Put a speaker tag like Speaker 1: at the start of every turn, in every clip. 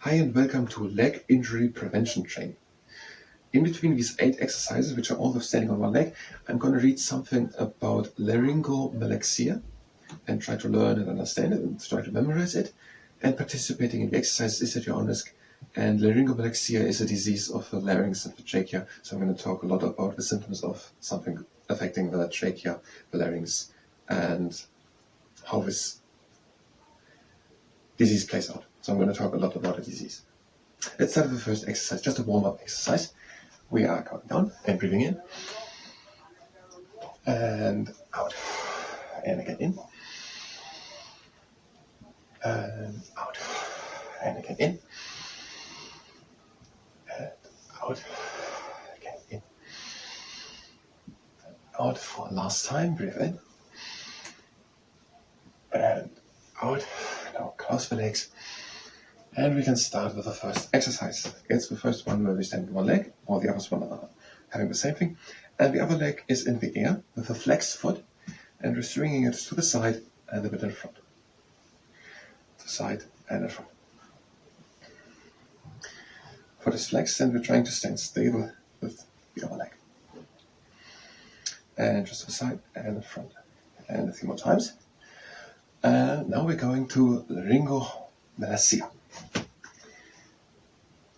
Speaker 1: Hi and welcome to leg injury prevention training. In between these 8 exercises, which are all with standing on one leg, I'm going to read something about Laryngomalacia and try to learn and understand it and try to memorize it. And participating in the exercise is at your own risk. And Laryngomalacia is a disease of the larynx and the trachea, so I'm going to talk a lot about the symptoms of something affecting the trachea, the larynx, and how this disease plays out. So I'm going to talk a lot about the disease. Let's start with the first exercise, just a warm-up exercise. We are counting down and breathing in and out, and again in and out, and again in and out, again in and out for last time. Breathe in and out. Now close the legs. And we can start with the first exercise. It's the first one where we stand on one leg, while the others one are having the same thing. And the other leg is in the air with a flexed foot, and we're swinging it to the side and a bit in front. To the side and in front. Foot is flexed, and we're trying to stand stable with the other leg. And just to the side and in front. And a few more times. And now we're going to Laryngomalacia.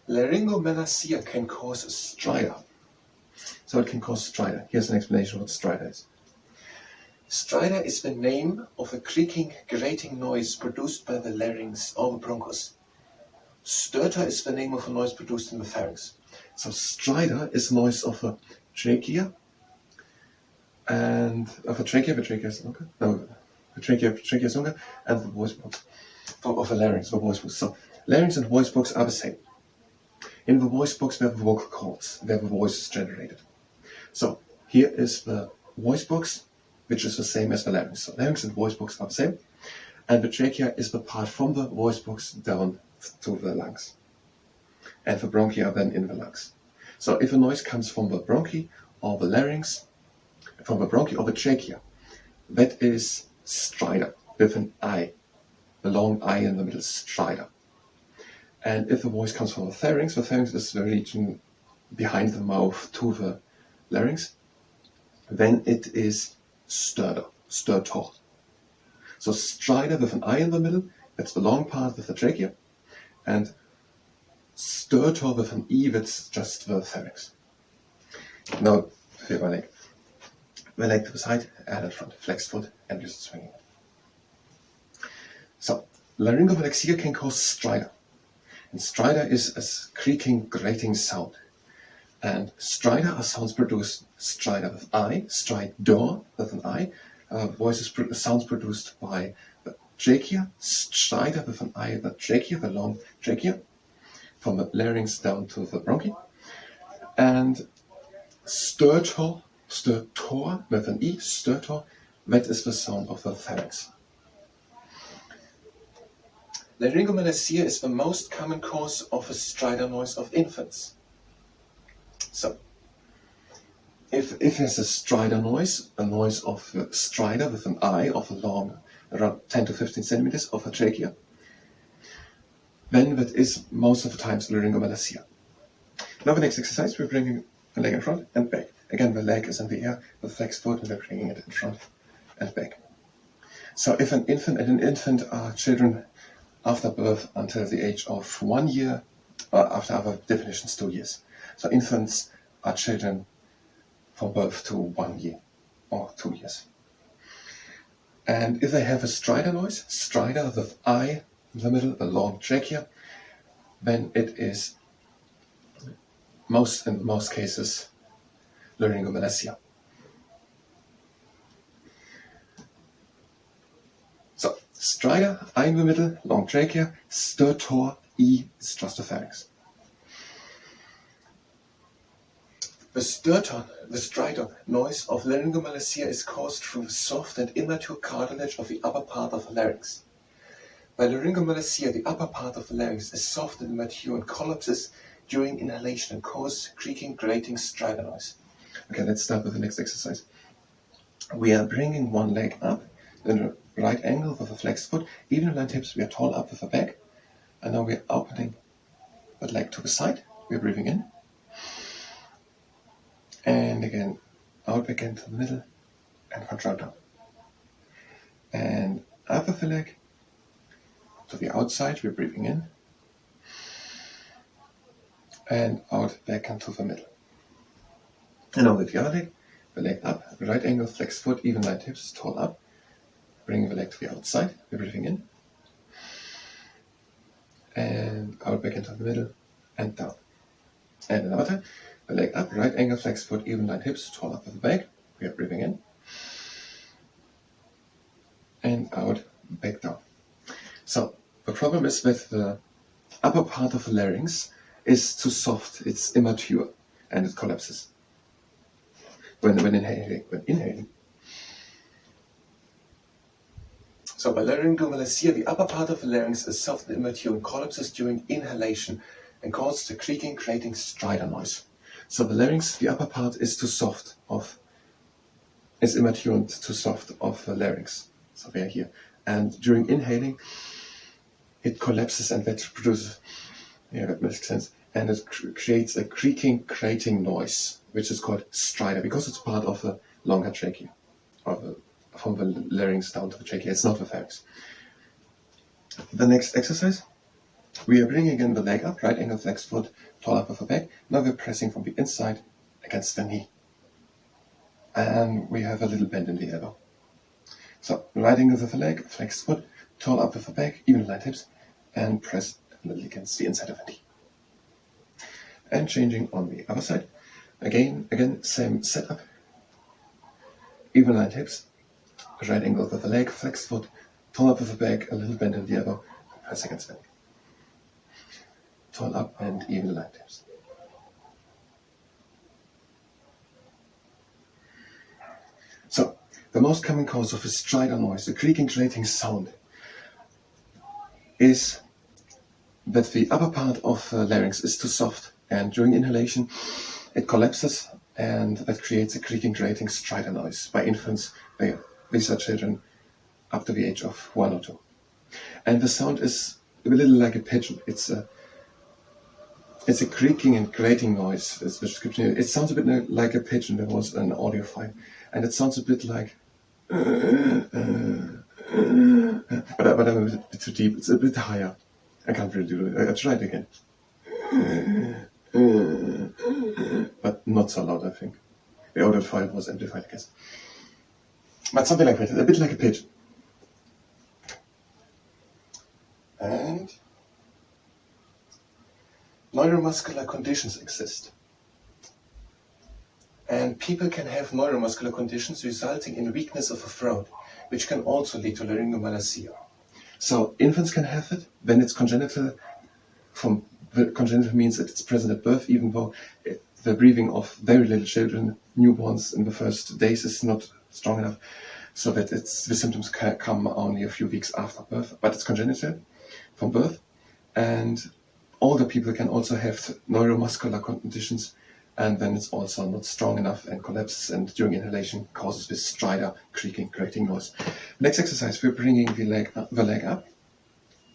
Speaker 1: Laryngomalacia can cause stridor. So it can cause stridor. Here's an explanation of what stridor is. Stridor is the name of a creaking, grating noise produced by the larynx or the bronchus. Stertor is the name of a noise produced in the pharynx. So stridor is noise of the trachea and of the trachea is longer. No, the trachea is longer, and the voice box of the larynx, the voice box. So larynx and voice box are the same. In the voice box, we have the vocal cords, where the voice is generated. So here is the voice box, which is the same as the larynx. So larynx and voice box are the same, and the trachea is the part from the voice box down to the lungs. And the bronchi are then in the lungs. So if a noise comes from the bronchi or the larynx, from the bronchi or the trachea, that is stridor with an I, the long I in the middle, stridor. And if the voice comes from the pharynx is the region behind the mouth to the larynx, then it is stertor. So stridor with an I in the middle, that's the long part with the trachea, and stertor with an E, that's just the pharynx. Now, feel my leg. My leg to the side and in front, flexed foot, and just swinging it. So, Laryngomalacia can cause stridor. And stridor is a creaking, grating sound. And stridor are sounds produced, stridor with I, stridor with an I, sounds produced by the trachea, stridor with an I, the trachea, the long trachea, from the larynx down to the bronchi. And stertor with an E, stertor, that is the sound of the pharynx. Laryngomalacia is the most common cause of a Stridor Noise of Infants. So, if there's a stridor noise, a noise of a stridor with an I of a long, around 10 to 15 centimeters of a trachea, then that is most of the times Laryngomalacia. Now the next exercise, we're bringing the leg in front and back. Again, the leg is in the air, the flexed foot, and we're bringing it in front and back. So if an infant are children after birth until the age of 1 year, or after other definitions 2 years. So infants are children from birth to 1 year or 2 years. And if they have a stridor noise, stridor with I in the middle, a long trachea, then it is in most cases Laryngomalacia. So, stridor, I in the middle, long trachea, stertor, E is just the pharynx. The stridor noise of Laryngomalacia is caused through the soft and immature cartilage of the upper part of the larynx. By Laryngomalacia, the upper part of the larynx is soft and immature and collapses during inhalation and causes creaking, grating stridor noise. Okay, let's start with the next exercise. We are bringing one leg up in a right angle with a flexed foot, even aligned hips. We are tall up with the back, and now we are opening with leg to the side. We're breathing in. And again, out back into the middle and control down. And up with the leg to the outside, we're breathing in. And out back into the middle. And now with the other leg, the leg up, right angle, flexed foot, even line hips, tall up. Bringing the leg to the outside, we're breathing in. And out back into the middle and down. And another time, the leg up, right angle, flexed foot, even line hips, tall up with the back. We are breathing in. And out, back down. So the problem is with the upper part of the larynx is too soft, it's immature, and it collapses when inhaling. So by Laryngomalacia, the upper part of the larynx is soft and immature and collapses during inhalation and causes the creaking, grating, stridor noise. So the larynx, the upper part, is too soft is immature and too soft of the larynx. So they are here. And during inhaling, it collapses and that produces, that makes sense. And it creates a creaking, grating noise, which is called stridor, because it's part of the longer trachea, from the larynx down to the trachea. It's not the pharynx. The next exercise, we are bringing again the leg up, right angle flexed foot, tall up with the back. Now we're pressing from the inside against the knee. And we have a little bend in the elbow. So, right angle with the leg, flexed foot, tall up with the back, even line hips, and press a little against the inside of the knee. And changing on the other side. Again, same setup. Even line hips, right angle with the leg, flexed foot, tall up with the back, a little bend in the elbow, press against the knee. Tall up and even line hips. So, the most common cause of a stridor noise, the creaking, grating sound, is that the upper part of the larynx is too soft, and during inhalation it collapses, and that creates a creaking, grating, stridor noise by infants. These are children up to the age of 1 or 2. And the sound is a little like a pigeon. It's a creaking and grating noise. It's the description. It sounds a bit like a pigeon. There was an audio file, and it sounds a bit like. But I'm a bit too deep. It's a bit higher. I can't really do it. I'll try it again. But not so loud, I think. The audio file was amplified, I guess. But something like that. A bit like a pigeon. And neuromuscular conditions exist. And people can have neuromuscular conditions resulting in weakness of the throat, which can also lead to laryngomalacia. So infants can have it when it's congenital. Congenital means that it's present at birth, even though the breathing of very little children, newborns in the first days, is not strong enough, so that the symptoms can come only a few weeks after birth. But it's congenital from birth. And older people can also have neuromuscular conditions, and then it's also not strong enough and collapses, and during inhalation causes this stridor, creaking, grating noise. Next exercise, we're bringing the leg up,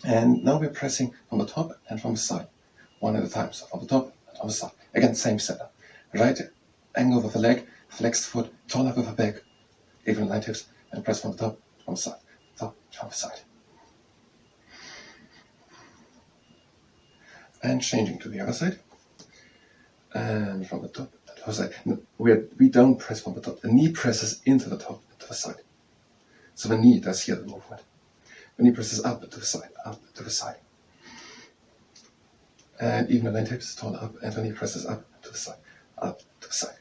Speaker 1: and now we're pressing from the top and from the side, one at a time. So from the top and from the side. Again, same setup. Right angle with the leg, flexed foot, tall up with the back, even line hips, and press from the top, from the side, top, from the side. And changing to the other side. And from the top to the side. No, we don't press from the top. The knee presses into the top and to the side. So the knee does here the movement. The knee presses up to the side, up to the side. And even the line hips turn up, and the knee presses up to the side, up to the side.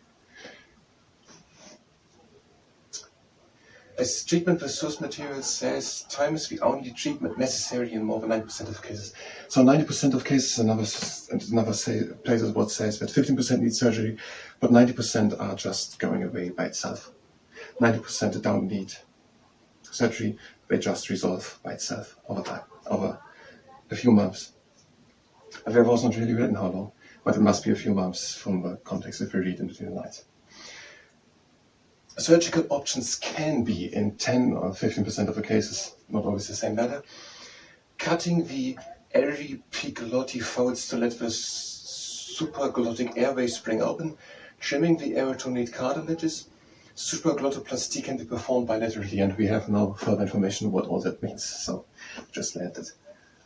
Speaker 1: As treatment with source material says, time is the only treatment necessary in more than 90% of cases. So 90% of cases, another places what says that 15% need surgery, but 90% are just going away by itself. 90% don't need surgery, they just resolve by itself over time, over a few months. And there was not really written how long, but it must be a few months from the context if we read in between the lines. Surgical options can be, in 10 or 15% of the cases, not always the same matter, cutting the epiglottic folds to let the supraglottic airway spring open, trimming the aerotonate cartilages. Supraglottoplasty can be performed bilaterally, and we have no further information what all that means, so just let it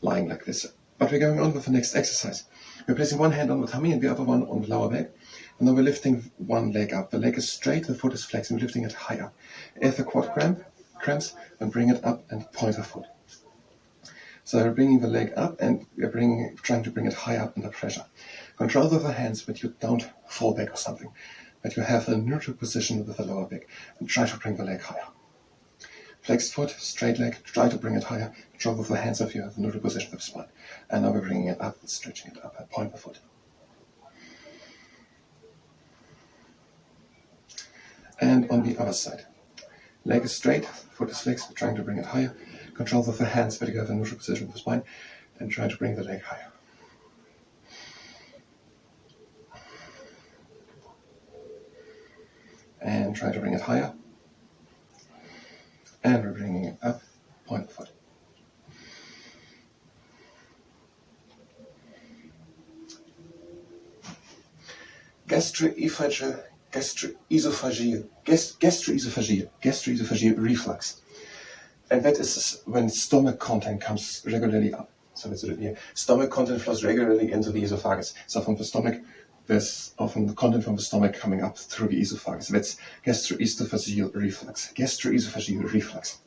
Speaker 1: lying like this. But we're going on with the next exercise. We're placing one hand on the tummy and the other one on the lower back, and then we're lifting one leg up. The leg is straight, the foot is flexing, lifting it higher. If the quad cramps, then bring it up and point the foot. So we're bringing the leg up and we're trying to bring it higher up under pressure. Control with the hands, but you don't fall back or something. But you have a neutral position with the lower back and try to bring the leg higher. Flexed foot, straight leg, try to bring it higher. Control with the hands if you have the neutral position of the spine. And now we're bringing it up and stretching it up and point the foot. And on the other side. Leg is straight, foot is flexed, trying to bring it higher. Control with the hands, but you have a neutral position of the spine. And try to bring the leg higher. And try to bring it higher. And we're bringing it up, point the foot. Gastroesophageal reflux. And that is when stomach content comes regularly up. So let's do it here. Stomach content flows regularly into the esophagus. So from the stomach, there's often the content from the stomach coming up through the esophagus. That's gastroesophageal reflux. Gastroesophageal reflux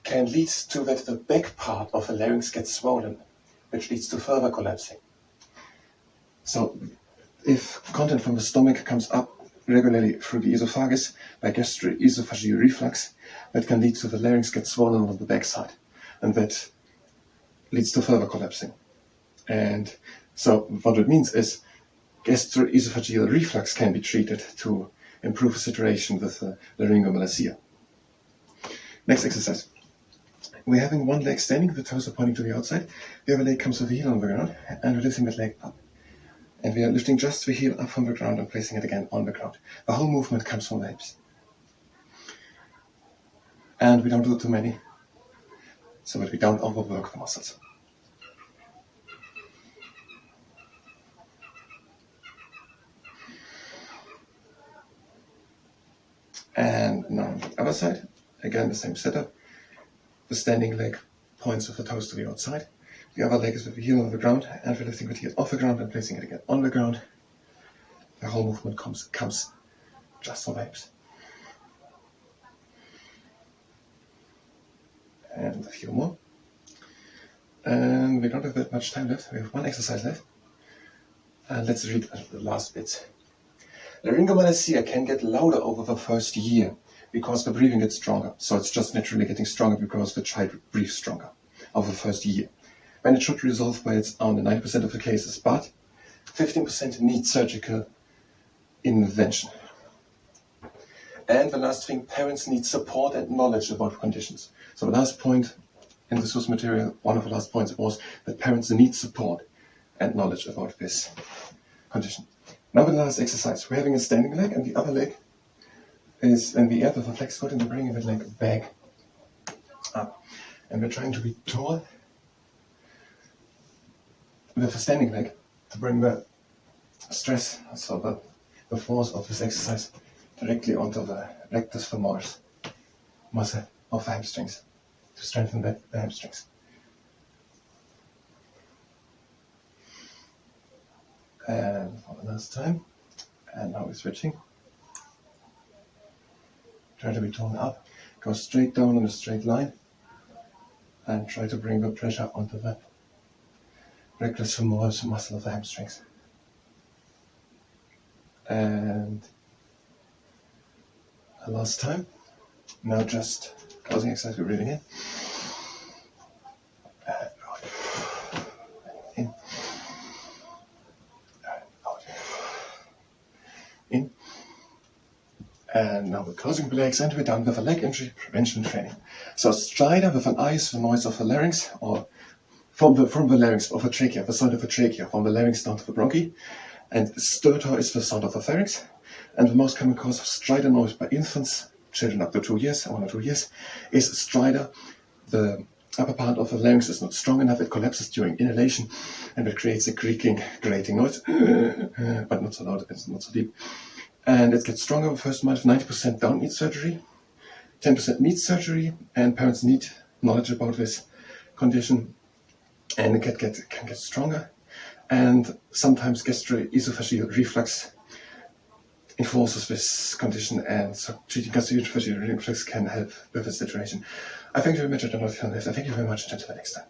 Speaker 1: can lead to that the back part of the larynx gets swollen, which leads to further collapsing. So if content from the stomach comes up regularly through the esophagus by gastroesophageal reflux, that can lead to the larynx get swollen on the backside, and that leads to further collapsing. And so what it means is gastroesophageal reflux can be treated to improve the situation with Laryngomalacia. Next exercise. We're having one leg standing, the toes are pointing to the outside. The other leg comes with the heel on the ground, and we're lifting that leg up. And we are lifting just the heel up from the ground and placing it again on the ground. The whole movement comes from the hips. And we don't do too many, so that we don't overwork the muscles. And now on the other side, again the same setup. The standing leg points with the toes to the outside. The other leg is with the heel on the ground, and we're lifting the heel off the ground and placing it again on the ground. The whole movement comes just from the hips. And a few more. And we don't have that much time left. We have one exercise left. And let's read the last bit. Laryngomalacia can get louder over the first year because the breathing gets stronger. So it's just naturally getting stronger because the child breathes stronger over the first year. When it should resolve by its own in 90% of the cases, but 15% need surgical intervention. And the last thing, parents need support and knowledge about conditions. So the last point in the source material, one of the last points was that parents need support and knowledge about this condition. Now the last exercise, we're having a standing leg and the other leg is in the air with a flexed foot, and we're bringing the leg back up. And we're trying to be tall with a standing leg to bring the stress, so the force of this exercise directly onto the rectus femoris muscle of the hamstrings to strengthen the hamstrings. And for the last time, and now we're switching. Try to be torn up, go straight down on a straight line, and try to bring the pressure onto the rectus femoris muscle of the hamstrings. And the last time. Now just closing exercise, we're breathing in. And out. In. And out. In. And now we're closing the legs and we're done with a leg injury prevention training. So Stridor with an I is the noise of the larynx, or from the larynx of the trachea, the sound of the trachea, from the larynx down to the bronchi. And Stertor is the sound of the pharynx. And the most common cause of stridor noise by infants, children up to 2 years, 1 or 2 years, is stridor, the upper part of the larynx is not strong enough, it collapses during inhalation, and it creates a creaking, grating noise, but not so loud, it's not so deep. And it gets stronger the first month. 90% don't need surgery, 10% needs surgery, and parents need knowledge about this condition, and it can get stronger. And sometimes gastroesophageal reflux enforces this condition, and so treating gastroesophageal reflux can help with the situation. I thank you very much. I don't know if you have. I thank you very much, and until the next time.